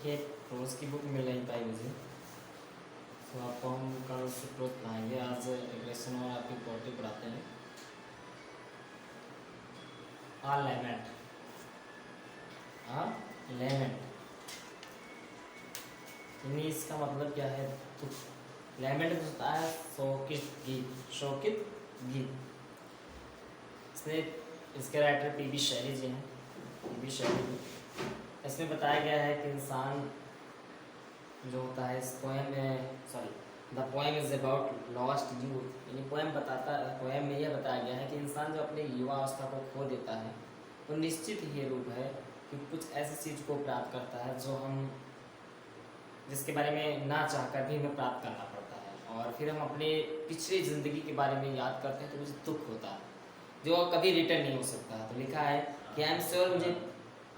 ये रोज़ की बुक मिल नहीं पाई मुझे, तो आपको हम कल से रोज पढ़ाएंगे। आज रिग्रेशन और आपकी क्वालिटी पढ़ाते हैं। लेमेंट, लेमेंट यानी इसका मतलब क्या है? दुख। लेमेंट होता है शोकित गीत, शोकित गीत। इसने इसके राइटर पी.बी. शैली जी हैं, पी.बी. शैली जी। इसमें बताया गया है कि इंसान जो होता है, इस पोएम में the poem is about lost youth, यानी पोएम में यह बताया गया है कि इंसान जो अपने युवा अवस्था को खो देता है वो निश्चित ही रूप है कि कुछ ऐसी चीज़ को प्राप्त करता है जो हम जिसके बारे में ना चाहकर भी हमें प्राप्त करना पड़ता है, और फिर हम अपने पिछली ज़िंदगी के बारे में याद करते हैं तो मुझे दुख होता है जो कभी रिटर्न नहीं हो सकता। तो लिखा है कि आई एम श्योर, मुझे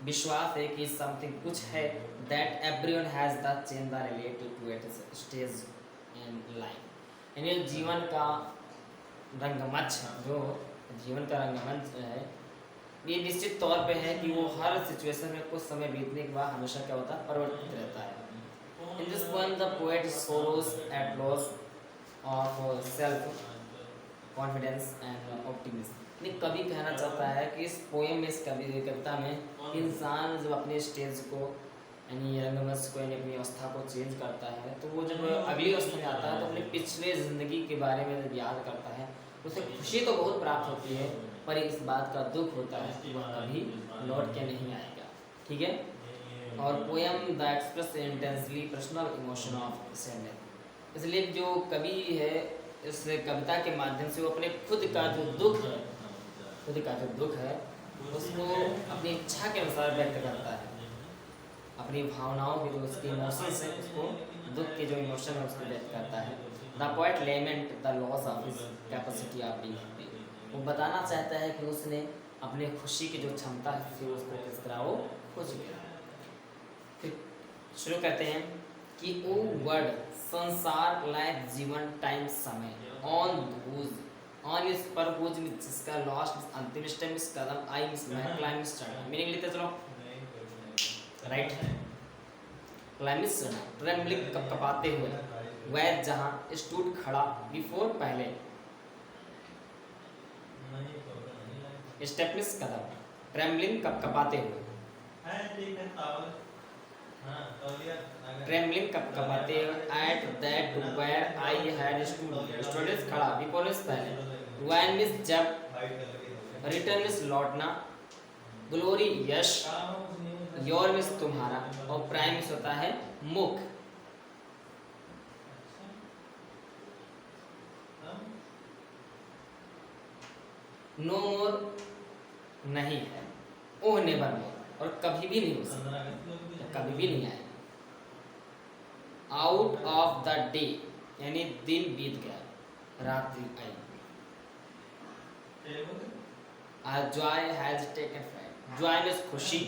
विश्वास है कि समथिंग कुछ है that everyone has the change the related to it stage in life, यानी जीवन का रंगमंच, जो जीवन का रंगमंच है, ये निश्चित तौर पे है कि वो हर सिचुएशन में कुछ समय बीतने के बाद हमेशा क्या होता है, परिवर्तित रहता है। In this poem, the poet sorrows at loss of self-confidence and optimism. यानी कवि कहना चाहता है कि इस पोएम में, इस कविता में इंसान जब अपने स्टेज को, यानी रंगमंच को, यानी अपनी अवस्था को चेंज करता है, तो वो जब अगली अवस्था में आता है तो अपनी पिछले ज़िंदगी के बारे में जब याद करता है उसे खुशी तो बहुत प्राप्त होती है, पर इस बात का दुख होता है कि वह कभी लौट के नहीं आएगा। ठीक है। और poem the express intensely personal emotion of sadness, इसलिए जो कवि है इस कविता के माध्यम से वो अपने खुद का जो दुख है उसको अपनी इच्छा के अनुसार व्यक्त करता है, अपनी भावनाओं के जो उसके इमोशंस है, उसको दुख के जो इमोशन है उसको व्यक्त करता है। The poet lament the loss of his capacity of being happy, वो बताना चाहता है कि उसने अपने खुशी की जो क्षमता थी उसको किस तरह वो खो चुका है। फिर शुरू करते हैं कि ओ वर्ड, संसार, लाइफ, जीवन, टाइम, समय, ऑन इस पर बोझ में जिसका लॉस्ट अंतिम step means Kadam I miss मैं क्लाइम स्टार्ट, मीनिंग लेते चलो। राइट, क्लाइमिस ट्रेम्बलिंग कपकपाते हुए, वैद जहां स्टूड खड़ा, बिफोर पहले, स्टेप मिस कदम, ट्रेम्बलिंग कपकपाते हुए, ट्रेम्बलिंग कपकपाते at that where I had stood खड़ा, बिफोर मिस पहले, वैन मिस जब, रिटर्न मिस लौटना, ग्लोरी यश, योर मिस तुम्हारा, और प्राइम मिस होता है मुख। नो मोर नहीं है, ओह नेवर मोर, और कभी भी नहीं हो सकता, कभी भी नहीं आएगा। आउट ऑफ द डे, यानी दिन बीत गया, रात्रि आई। Joy has taken flight, joy means खुशी,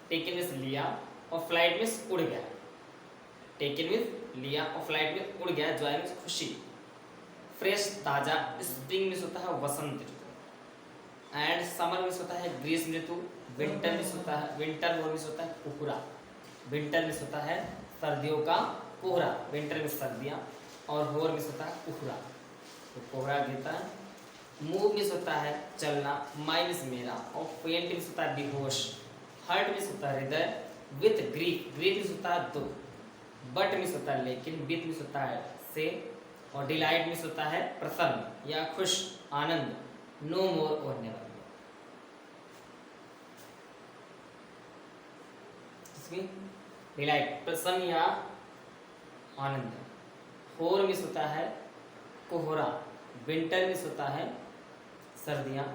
टेकन मीन्स लिया, और फ्लाइट मीन्स उड़ गया। टेकन मीन्स लिया और फ्लाइट मीन्स उड़ गया, जॉय मीन्स खुशी। फ्रेश ताजा, स्प्रिंग मीन्स होता है वसंत ऋतु, एंड समर मीन्स होता है ग्रीष्म ऋतु। विंटर मीन्स होता है, विंटर मीन्स होता है कोहरा, विंटर मीन्स होता है सर्दियों का कोहरा, विंटर मीन्स सर्दियाँ, और होर मीन्स होता है कोहरा, तो कोहरा गिरता है। मूव मीन्स होता है चलना, माई मीन्स मेरा, और फेंट मीन्स होता है बेहोश। हर्ट मीन्स होता है हृदय, विथ ग्रीफ, ग्रीफ मीन्स होता है दुख, बट मीन्स होता है लेकिन, विथ मीन्स होता है से, और डिलाइट मीन्स होता है प्रसन्न या खुश, आनंद। नो मोर और नेवर मोर, डिलाइट प्रसन्न या आनंद। होर मीन्स होता है कोहरा, विंटर मीन्स होता है सर्दियाँ,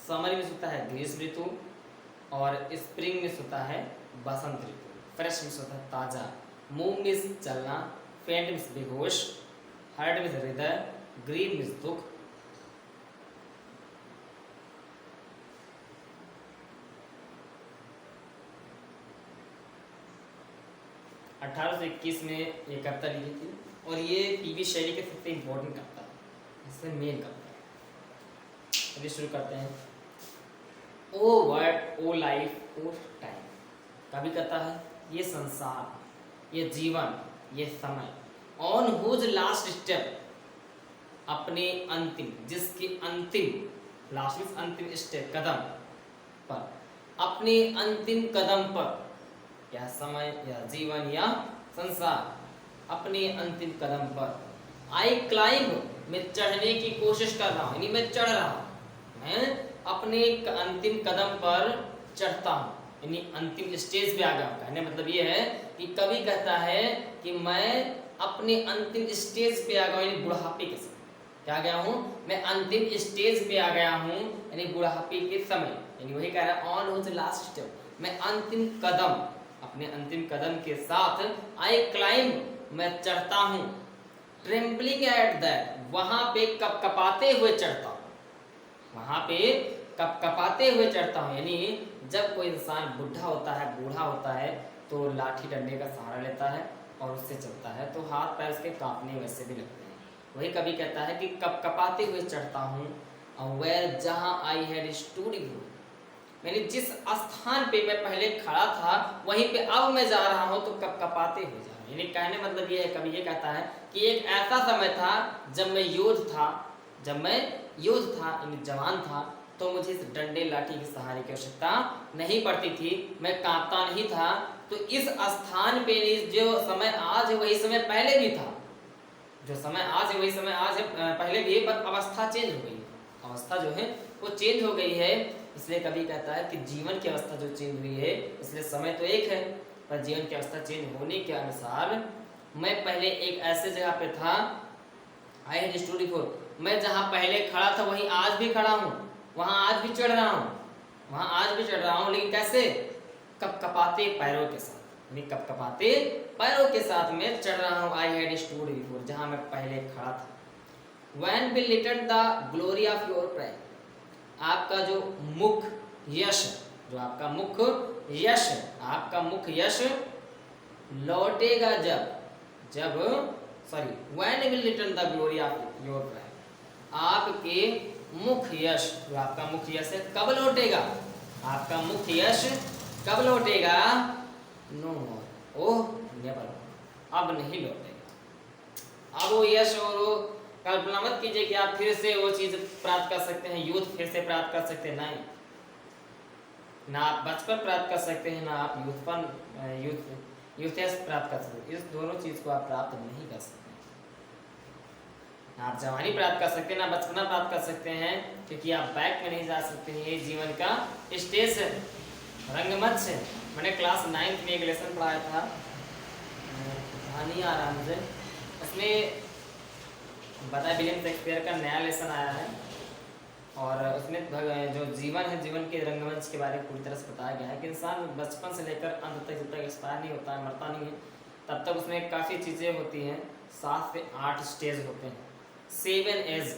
समर मीन्स होता है ग्रीष्म ऋतु, और स्प्रिंग मीन्स होता है बसंत ऋतु। फ्रेश मीन्स होता है ताज़ा, मूव मीन्स चलना, फेंट मीन्स बेहोश, हर्ट मीन्स हृदय, ग्रीव मीन्स दुख, अठारह सौ 21 में ये कविता लिखी थी, और ये पी.बी. शैली के सबसे इम्पोर्टेंट कविता है, इससे मेन कविता है। अभी शुरू करते हैं। ओ वर्ड, ओ लाइफ, ओ टाइम, कवि कहता है ये संसार, ये जीवन, ये समय, ऑन हुज लास्ट स्टेप, अपने अंतिम, जिसकी अंतिम, लास्ट मीन्स अंतिम स्टेप, कदम पर, अपने अंतिम कदम पर, या समय या जीवन या संसार, अपने अंतिम कदम पर, आई क्लाइंब, मैं चढ़ने की कोशिश कर रहा हूँ, यानी मैं चढ़ रहा हूँ, मैं अपने अंतिम कदम पर चढ़ता हूँ, यानी अंतिम स्टेज पे आ गया हूँ। कहने मतलब ये है कि कवि कहता है कि मैं अपने अंतिम स्टेज पे आ गया हूँ, यानी बुढ़ापे के समय क्या गया हूँ, मैं अंतिम स्टेज पे आ गया हूँ, यानी बुढ़ापे के समय, यानी वही कह रहा है ऑन हुज लास्ट स्टेप, मैं अंतिम कदम, अपने अंतिम कदम के साथ, आई क्लाइंब, मैं चढ़ता हूँ, ट्रेम्बलिंग एट दैट, वहां पे कपकपाते हुए चढ़ता हूँ, वहां पे कपकपाते हुए चढ़ता हूँ, यानी जब कोई इंसान बुढ़ा होता है, बूढ़ा होता है, तो लाठी डंडे का सहारा लेता है और उससे चलता है, तो हाथ पैर उसके कांपने वैसे भी लगते हैं। वही कवि कहता है कि कपकपाते हुए चढ़ता हूँ, वेयर, जहाँ आई हैड स्टूड बिफोर, यानी जिस स्थान पे मैं पहले खड़ा था वहीं पे अब मैं जा रहा हूँ, तो कपकपाते हुए जा रहा हूँ। यानी कहने मतलब ये है, कवि ये कहता है कि एक ऐसा समय था जब मैं योद्ध था, यानी जवान था, तो मुझे इस डंडे लाठी के सहारे की आवश्यकता नहीं पड़ती थी, मैं कांपता नहीं था। तो इस स्थान पे जो समय आज है वही समय पहले भी था, जो समय आज है वही समय आज है, पहले भी, पर अवस्था चेंज हो गई है, अवस्था जो है वो चेंज हो गई है। इसलिए कभी कहता है कि जीवन की अवस्था जो चेंज हुई है, इसलिए समय तो एक है, पर जीवन की अवस्था चेंज होने के अनुसार मैं पहले एक ऐसे जगह पे था, आई हैड स्टूड बिफोर, मैं जहाँ पहले खड़ा था वहीं आज भी खड़ा हूँ, वहाँ आज भी चढ़ रहा हूँ, वहाँ आज भी चढ़ रहा हूँ, लेकिन कैसे, कपकपाते पैरों के साथ, यानी कपकपाते पैरों के साथ मैं चढ़ रहा हूँ, आई हैड स्टूड बिफोर, जहाँ मैं पहले खड़ा था। When we littered the glory of your pride, आपका जो मुख्य यश, जो आपका मुख्य यश, आपका मुख्य यश लौटेगा जब when we litter the glory of your pride, आपके मुख्य यश, जो आपका मुख्य यश है, कब लौटेगा, आपका मुख्य यश कब लौटेगा, नो मोर, ओह नेवर, अब नहीं लौटेगा। अब वो यश और वो, कल्पना मत कीजिए कि आप फिर से वो चीज प्राप्त कर सकते हैं, यूथ फिर से प्राप्त कर सकते हैं, नहीं, ना आप बचपन प्राप्त कर सकते हैं, ना आप यूथनेस प्राप्त कर सकते हैं, इस दोनों चीज को आप प्राप्त नहीं कर सकते, ना आप जवानी प्राप्त कर सकते हैं, ना बचपना प्राप्त कर सकते हैं, क्योंकि आप बैक में नहीं जा सकते हैं। ये जीवन का स्टेज है, रंगमंच है। मैंने क्लास 9th में एक लेसन पढ़ाया था, कहानी आ रहा मुझे, उसमें बताया विलियम शेक्सपियर का नया लेसन आया है, और उसमें जो जीवन है, जीवन के रंगमंच के बारे में पूरी तरह से बताया गया है कि इंसान बचपन से लेकर अंत तक, जब तक एक्सपायर नहीं होता है, मरता नहीं है, तब तक उसमें काफ़ी चीज़ें होती हैं, 7 से 8 स्टेज होते हैं, 7 एज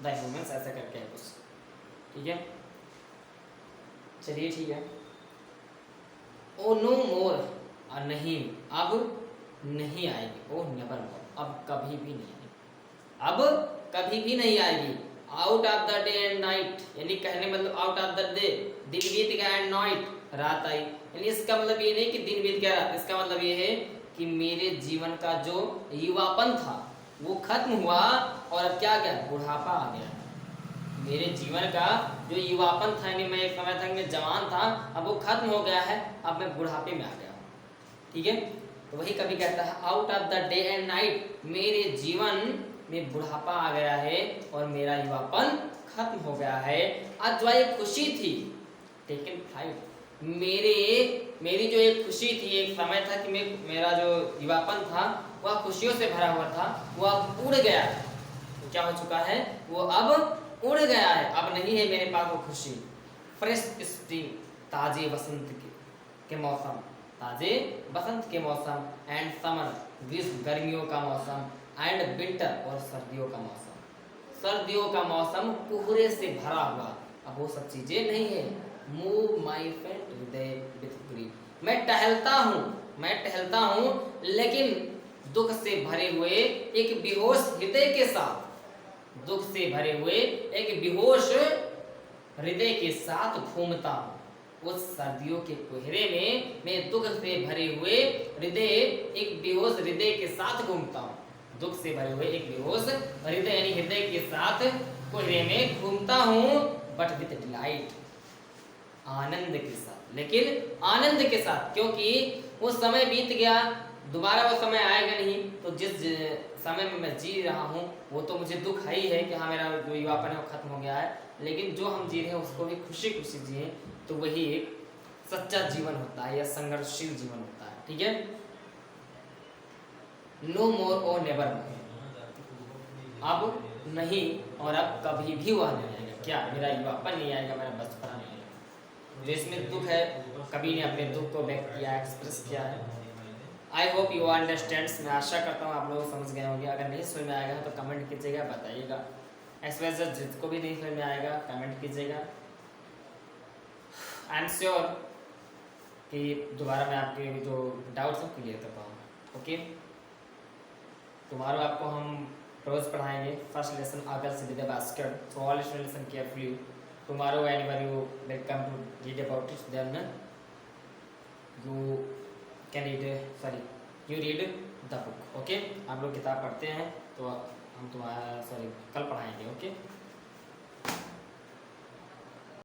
द ह्यूमंस, ऐसा करके है कुछ, ठीक है, चलिए ठीक है। ओ नो मोर, नहीं, अब नहीं आएगी, ओ नेवर मोर, अब कभी भी नहीं आएगी, अब कभी भी नहीं आएगी। Out of the day and night, यानी कहने मतलब आउट ऑफ द डे, दिन बीत गया, एंड नाइट, रात आई, यानी इसका मतलब ये नहीं कि दिन बीत गया रात, इसका मतलब ये है कि मेरे जीवन का जो युवापन था वो खत्म हुआ, और अब क्या गया, बुढ़ापा आ गया। मेरे जीवन का जो युवापन था, यानी मैं एक समय तक मैं जवान था, अब वो खत्म हो गया है, अब मैं बुढ़ापे में आ गया, ठीक है। तो वही कभी कहता है out of the day and night, मेरे जीवन में बुढ़ापा आ गया है और मेरा युवापन खत्म हो गया है। आज जो एक खुशी थी टेकन फ्लाइट, मेरी जो एक खुशी थी, एक समय था कि मेरा जो युवापन था वह खुशियों से भरा हुआ था, वो अब उड़ गया है। तो क्या हो चुका है, वो अब उड़ गया है, अब नहीं है मेरे पास वो खुशी। फ्रेश स्प्रिंग, ताजे बसंत के मौसम, ताजे बसंत के मौसम, एंड समर, ग्रीष्म गर्मियों का मौसम, एंड विंटर और सर्दियों का मौसम, सर्दियों का मौसम कोहरे से भरा हुआ, अब वो सब चीजें नहीं है। मूव माई फेंट हृदय विथ ग्रीफ, मैं टहलता हूँ लेकिन दुख से भरे हुए एक बेहोश हृदय के साथ, दुख से भरे हुए एक बेहोश हृदय के साथ घूमता हूँ। उस सर्दियों के कोहरे में मैं दुख से भरे हुए हृदय एक बेहोश हृदय के साथ घूमता हूँ। दुख से भरे हुए एक बेहोश हृदय यानी हृदय के साथ कोहरे में घूमता हूँ, बट विद डिलाइट, आनंद के साथ, लेकिन आनंद के साथ, क्योंकि वो समय बीत गया, दोबारा वो समय आएगा नहीं। तो जिस समय में मैं जी रहा हूँ वो तो मुझे दुख है ही है कि हाँ मेरा जो युवापन है वो खत्म हो गया है, लेकिन जो हम जी रहे हैं उसको भी खुशी खुशी जिए, तो वही एक सच्चा जीवन होता है या संघर्षशील जीवन होता है। ठीक है, नो मोर और नेवर मोर, अब नहीं और अब कभी भी वह नहीं आएगा। क्या मेरा युवापन नहीं आएगा, मेरा बचपना नहीं आएगा। जिसमें दुख है, कभी ने अपने दुख को व्यक्त किया, एक्सप्रेस किया है। आई होप यू अंडरस्टैंड्स, मैं आशा करता हूँ आप लोग समझ गए होंगे। अगर नहीं समझ में आएगा तो कमेंट कीजिएगा, बताइएगा। ऐसे जिसको भी नहीं समझ में आएगा कमेंट कीजिएगा। आई एम श्योर कि दोबारा मैं आपके जो डाउट्स हैं क्लियर कर पाऊँगा। ओके, tomorrow आपको हम रोज पढ़ाएंगे फर्स्ट लेसन अगर से with basket, so all students listen carefully. Tomorrow whenever you will come to read about it, then you can read, you read the book. Okay, आप लोग किताब पढ़ते हैं तो हम तुम्हारा कल पढ़ाएंगे। ओके।